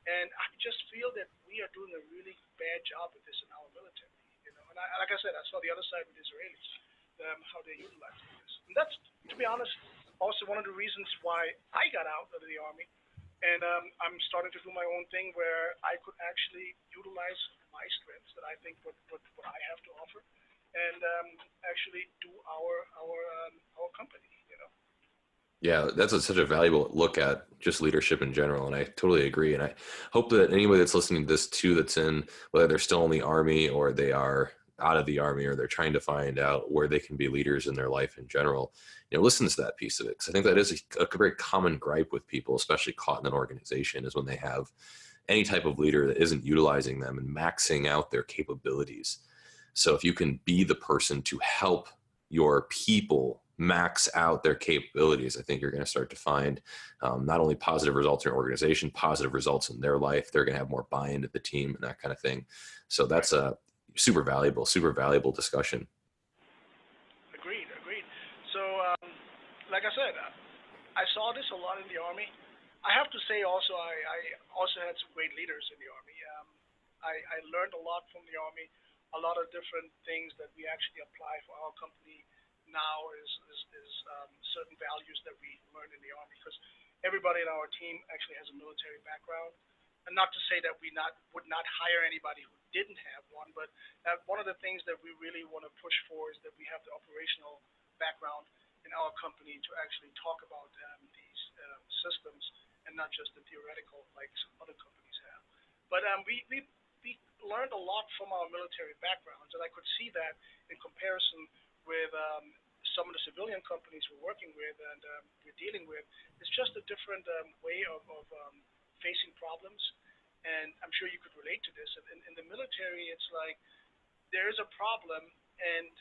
And I just feel that we are doing a really bad job with this in our military. And like I said, I saw the other side with Israelis, how they're utilizing this. And that's, to be honest, also one of the reasons why I got out of the army. And I'm starting to do my own thing where I could actually utilize my strengths that I think what I have to offer, and actually do our company. Yeah, that's such a valuable look at just leadership in general, and I totally agree. And I hope that anybody that's listening to this too, that's in, whether they're still in the army or they are out of the army or they're trying to find out where they can be leaders in their life in general, listen to that piece of it, because I think that is a very common gripe with people, especially caught in an organization, is when they have any type of leader that isn't utilizing them and maxing out their capabilities. So if you can be the person to help your people max out their capabilities, I think you're going to start to find not only positive results in your organization, positive results in their life. They're going to have more buy-in to the team and that kind of thing. So that's a super valuable discussion. Agreed. So, like I said, I saw this a lot in the Army. I have to say also, I also had some great leaders in the Army. I learned a lot from the Army, a lot of different things that we actually apply for our company now is certain values that we learned in the Army, because everybody in our team actually has a military background. And not to say that we would not hire anybody who didn't have one, but one of the things that we really want to push for is that we have the operational background in our company to actually talk about these systems and not just the theoretical like some other companies have. But we learned a lot from our military backgrounds, and I could see that in comparison with some of the civilian companies we're working with and we're dealing with. It's just a different way of facing problems, and I'm sure you could relate to this. In the military, it's like there is a problem, and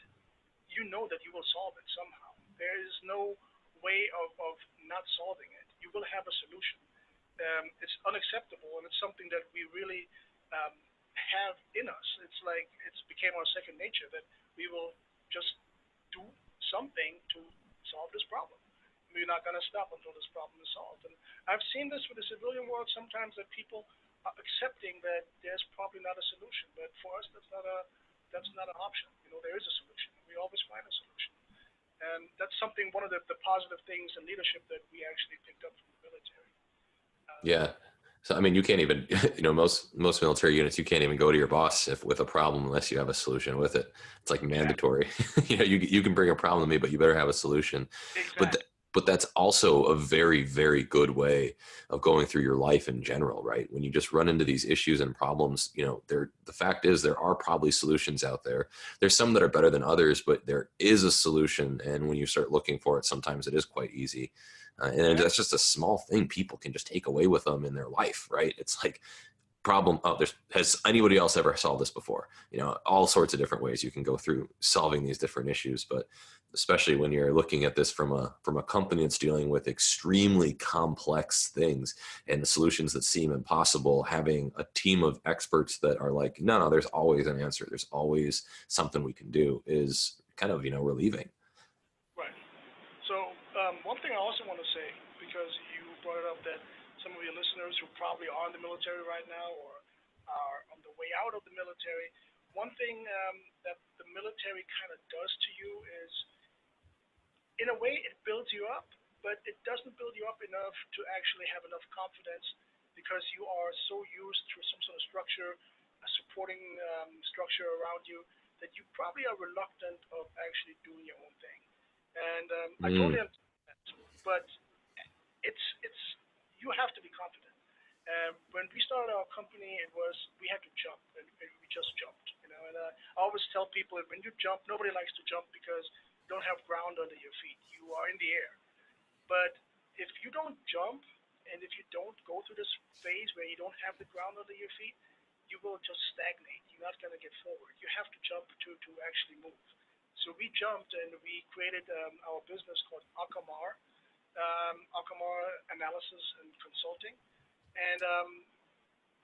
you know that you will solve it somehow. There is no way of not solving it. You will have a solution. It's unacceptable, and it's something that we really have in us. It's like it's became our second nature that we will just do something to solve this problem. We're not going to stop until this problem is solved. And I've seen this with the civilian world sometimes, that people are accepting that there's probably not a solution, but for us that's not an option. There is a solution. We always find a solution, and that's something, one of the positive things in leadership that we actually picked up from the military. Yeah. So, I mean, you can't even, most military units, you can't even go to your boss with a problem unless you have a solution with it. It's like mandatory. You can bring a problem to me, but you better have a solution. Exactly. But that's also a very, very good way of going through your life in general, right? When you just run into these issues and problems, the fact is there are probably solutions out there. There's some that are better than others, but there is a solution. And when you start looking for it, sometimes it is quite easy. And that's just a small thing people can just take away with them in their life, right? It's like problem. Oh, has anybody else ever solved this before? All sorts of different ways you can go through solving these different issues, but especially when you're looking at this from a company that's dealing with extremely complex things and the solutions that seem impossible, having a team of experts that are like, no, there's always an answer. There's always something we can do is kind of, relieving. Right. So one thing I also want to say, because you brought it up, that some of your listeners who probably are in the military right now or are on the way out of the military, one thing that the military kind of does to you is, in a way, it builds you up, but it doesn't build you up enough to actually have enough confidence, because you are so used to some sort of structure, a supporting structure around you, that you probably are reluctant of actually doing your own thing. And I totally understand that, but it's you have to be confident. When we started our company, we had to jump, and we just jumped. And I always tell people that when you jump, nobody likes to jump because you don't have ground under your feet. You are in the air. But if you don't jump, and if you don't go through this phase where you don't have the ground under your feet, you will just stagnate. You're not going to get forward. You have to jump to actually move. So we jumped, and we created our business called Acamar, Acamar Analysis and Consulting, and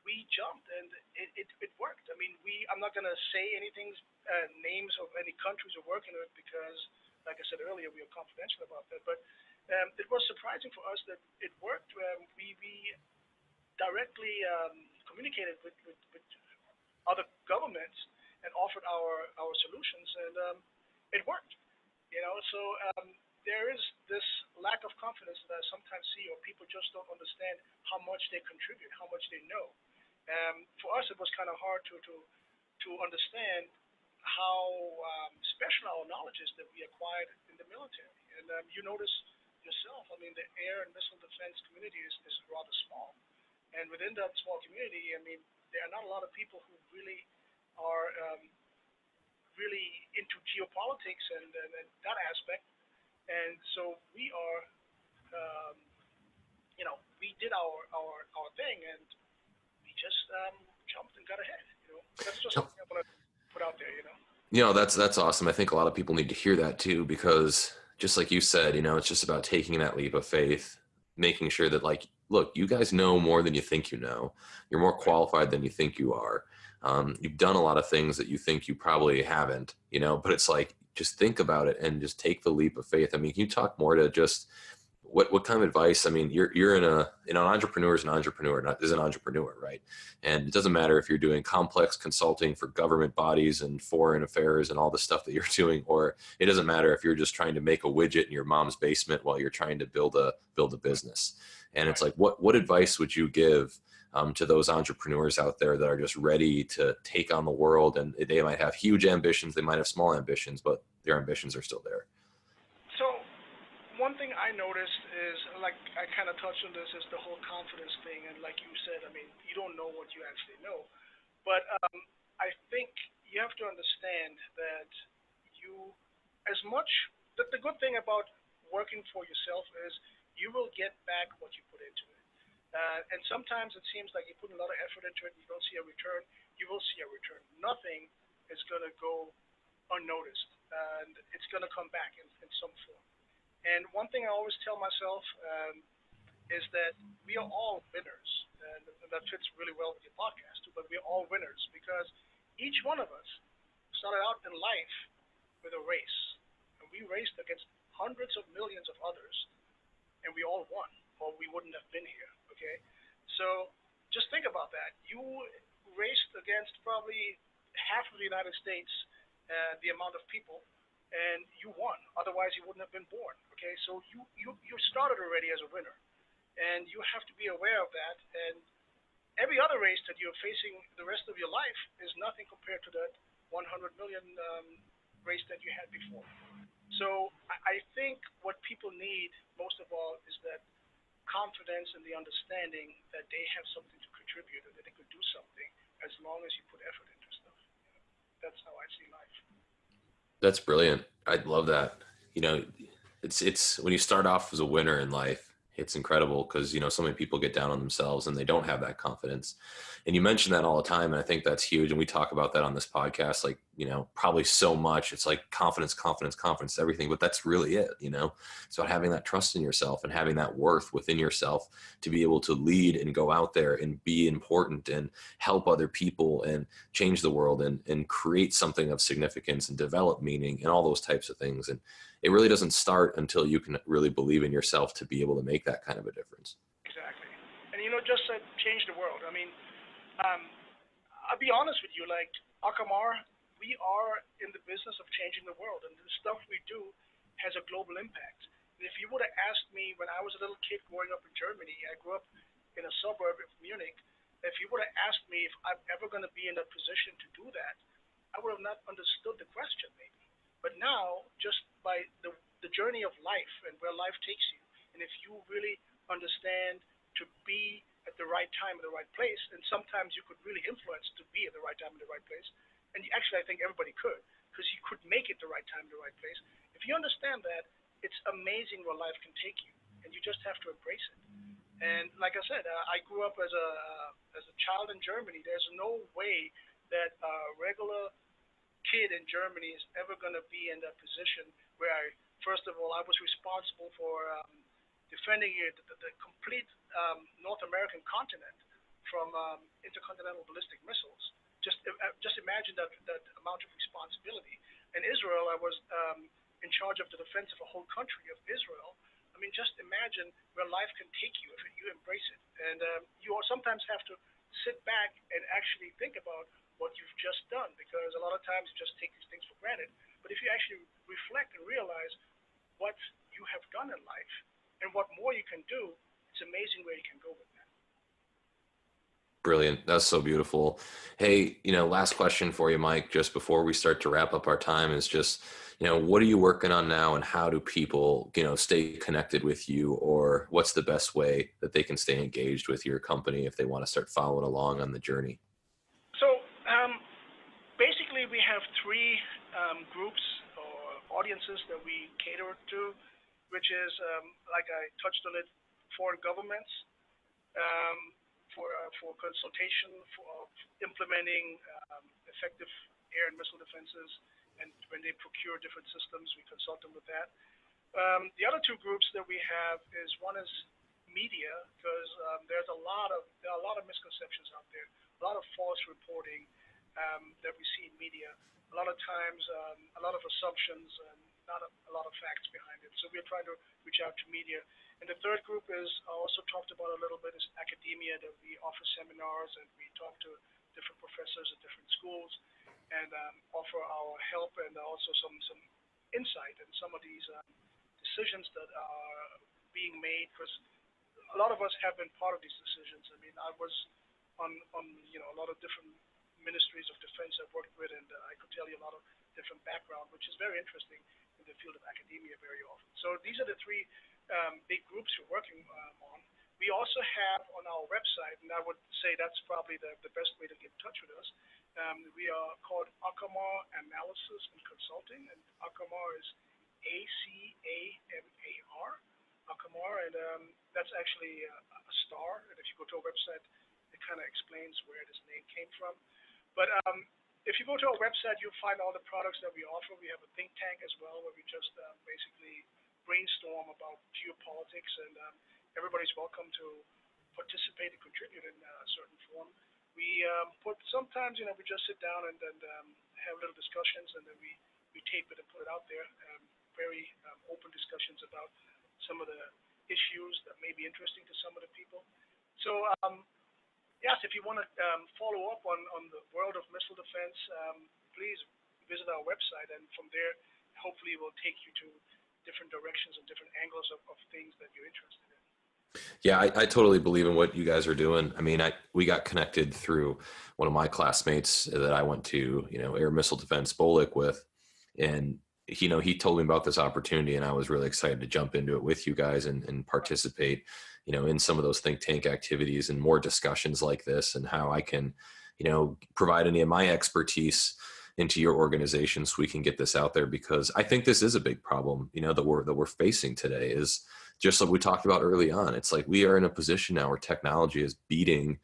we jumped, and it worked. I mean, I'm not going to say anything, names of any countries we're working with, because, like I said earlier, we are confidential about that. But it was surprising for us that it worked. We directly communicated with other governments and offered our solutions, and it worked. So there is this lack of confidence that I sometimes see, or people just don't understand how much they contribute, how much they know. For us, it was kind of hard to understand how special our knowledge is that we acquired in the military. And you notice yourself, I mean, the air and missile defense community is rather small. And within that small community, I mean, there are not a lot of people who really are really into geopolitics and that aspect. And so we are, we did our thing, and we just jumped and got ahead. That's just something I want to put out there. That's awesome. I think a lot of people need to hear that too, because just like you said, it's just about taking that leap of faith, making sure that, like, look, you guys know more than you think you know. You're more qualified than you think you are. You've done a lot of things that you think you probably haven't, but it's like, just think about it and just take the leap of faith. I mean, can you talk more to just what kind of advice? I mean, you're an entrepreneur is an entrepreneur, not is an entrepreneur, right? And it doesn't matter if you're doing complex consulting for government bodies and foreign affairs and all the stuff that you're doing, or it doesn't matter if you're just trying to make a widget in your mom's basement while you're trying to build a business. And it's like, what advice would you give to those entrepreneurs out there that are just ready to take on the world? And they might have huge ambitions, they might have small ambitions, but their ambitions are still there. So one thing I noticed is, like I kind of touched on this, is the whole confidence thing. And like you said, I mean, you don't know what you actually know. But I think you have to understand that the good thing about working for yourself is you will get back what you put into it. And sometimes it seems like you put a lot of effort into it and you don't see a return. You will see a return. Nothing is going to go unnoticed, and it's going to come back in some form. And one thing I always tell myself is that we are all winners, and that fits really well with your podcast too, but we're all winners because each one of us started out in life with a race, and we raced against hundreds of millions of others, and we all won, or we wouldn't have been here, okay? So just think about that. You raced against probably half of the United States, the amount of people, and you won. Otherwise, you wouldn't have been born, okay? So you started already as a winner, and you have to be aware of that. And every other race that you're facing the rest of your life is nothing compared to that 100 million race that you had before. So I think what people need most of all is that confidence and the understanding that they have something to contribute and that they could do something as long as you put effort into stuff. That's how I see life. That's brilliant. I love that. It's when you start off as a winner in life, it's incredible because, so many people get down on themselves and they don't have that confidence. And you mention that all the time. And I think that's huge. And we talk about that on this podcast, like, probably so much. It's like confidence, everything, but that's really it. It's about having that trust in yourself and having that worth within yourself to be able to lead and go out there and be important and help other people and change the world and create something of significance and develop meaning and all those types of things. And it really doesn't start until you can really believe in yourself to be able to make that kind of a difference. Exactly. And, just to change the world. I mean, I'll be honest with you, like Acamar, we are in the business of changing the world, and the stuff we do has a global impact. And if you would have asked me when I was a little kid growing up in Germany, I grew up in a suburb of Munich, if you would have asked me if I'm ever going to be in a position to do that, I would have not understood the question maybe. But now, just by the journey of life and where life takes you, and if you really understand to be at the right time in the right place, and sometimes you could really influence to be at the right time in the right place, and actually I think everybody could, because you could make it the right time in the right place. If you understand that, it's amazing where life can take you, and you just have to embrace it. And like I said, I grew up as a child in Germany. There's no way that a regular kid in Germany is ever going to be in that position where first of all, I was responsible for defending the complete North American continent from intercontinental ballistic missiles. Just imagine that amount of responsibility. In Israel, I was in charge of the defense of a whole country of Israel. I mean, just imagine where life can take you if you embrace it. And you sometimes have to sit back and actually think about what you've just done, because a lot of times you just take these things for granted. But if you actually reflect and realize what you have done in life and what more you can do, it's amazing where you can go with that. Brilliant. That's so beautiful. Hey, last question for you, Mike, just before we start to wrap up our time is just, what are you working on now and how do people, stay connected with you, or what's the best way that they can stay engaged with your company if they want to start following along on the journey? So basically we have three groups or audiences that we cater to, which is, like I touched on it, foreign governments, for consultation, for implementing effective air and missile defenses, and when they procure different systems, we consult them with that. The other two groups that we have is, one is media, because there are a lot of misconceptions out there, a lot of false reporting that we see in media. A lot of times, a lot of assumptions and not a lot of facts behind it. So we're trying to reach out to media. And the third group is, I also talked about a little bit, is academia, that we offer seminars and we talk to different professors at different schools and offer our help and also some insight in some of these decisions that are being made, because a lot of us have been part of these decisions. I mean, I was on a lot of different ministries of defense I've worked with, and I could tell you a lot of different background, which is very interesting in the field of academia very often. So these are the three big groups we're working on. We also have on our website, and I would say that's probably the best way to get in touch with us. We are called Acamar Analysis and Consulting, and Acamar is Acamar, Acamar, and that's actually a star. And if you go to our website, it kind of explains where this name came from. But if you go to our website, you'll find all the products that we offer. We have a think tank as well, where we just basically brainstorm about geopolitics, and everybody's welcome to participate and contribute in a certain form. We sometimes, we just sit down and then have little discussions, and then we tape it and put it out there. Very open discussions about some of the issues that may be interesting to some of the people. So yes, if you want to follow up on the world of missile defense, please visit our website, and from there, hopefully, we'll take you to different directions and different angles of things that you're interested in. Yeah, I totally believe in what you guys are doing. I mean, we got connected through one of my classmates that I went to, air missile defense BOLIC with, and he told me about this opportunity, and I was really excited to jump into it with you guys and participate, in some of those think tank activities and more discussions like this, and how I can, provide any of my expertise into your organization so we can get this out there, because I think this is a big problem, that we're facing today. Is just like we talked about early on. It's like we are in a position now where technology is beating,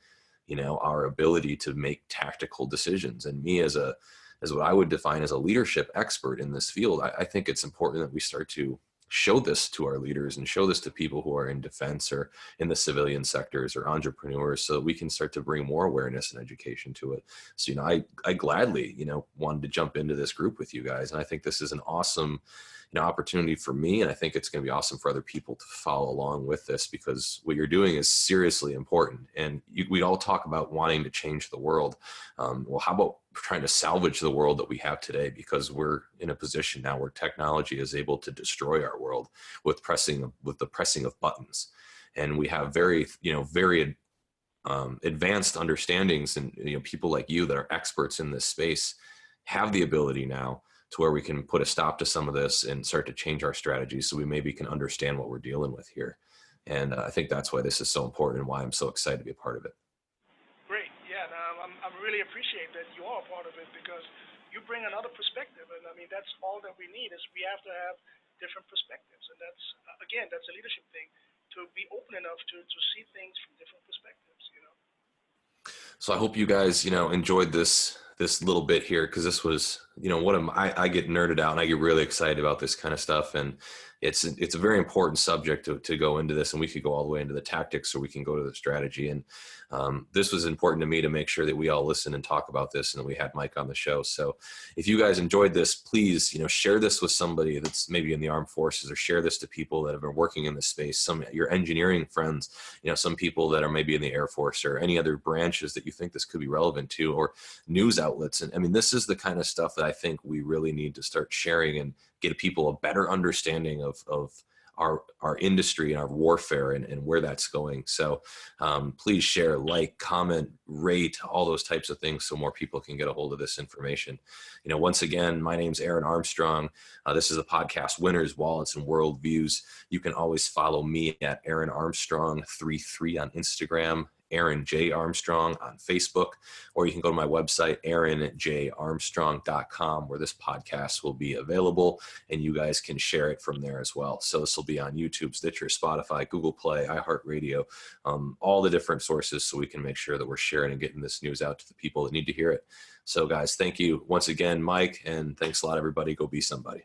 our ability to make tactical decisions. And me as what I would define as a leadership expert in this field, I think it's important that we start to show this to our leaders and show this to people who are in defense or in the civilian sectors or entrepreneurs, so that we can start to bring more awareness and education to it. So, I gladly, wanted to jump into this group with you guys. And I think this is an awesome, opportunity for me. And I think it's going to be awesome for other people to follow along with this, because what you're doing is seriously important. And we all talk about wanting to change the world. Well, how about trying to salvage the world that we have today? Because we're in a position now where technology is able to destroy our world with the pressing of buttons. And we have very advanced understandings, and people like you that are experts in this space have the ability now to where we can put a stop to some of this and start to change our strategies, so we maybe can understand what we're dealing with here. And I think that's why this is so important and why I'm so excited to be a part of it. Great. Yeah, I really appreciate that you are a part of it, because you bring another perspective. And I mean, that's all that we need, is we have to have different perspectives. And that's, again, that's a leadership thing, to be open enough to see things from different perspectives, So I hope you guys, enjoyed this this little bit here, because this was, I get nerded out and I get really excited about this kind of stuff. And it's a very important subject to go into this, and we could go all the way into the tactics, or we can go to the strategy. And this was important to me to make sure that we all listen and talk about this, and we had Mike on the show. So if you guys enjoyed this, please, share this with somebody that's maybe in the armed forces, or share this to people that have been working in this space, some your engineering friends, some people that are maybe in the Air Force or any other branches that you think this could be relevant to, or news outlets. And I mean, this is the kind of stuff that I think we really need to start sharing and get people a better understanding of our industry and our warfare and where that's going. So please share, like, comment, rate, all those types of things, so more people can get a hold of this information. Once again, my name's Aaron Armstrong. This is a podcast, Winners, Wallets, and Worldviews. You can always follow me at Aaron Armstrong 33 on Instagram, Aaron J. Armstrong on Facebook, or you can go to my website, aaronjarmstrong.com, where this podcast will be available, and you guys can share it from there as well. So this will be on YouTube, Stitcher, Spotify, Google Play, iHeartRadio, all the different sources, so we can make sure that we're sharing and getting this news out to the people that need to hear it. So guys, thank you once again, Mike, and thanks a lot, everybody. Go be somebody.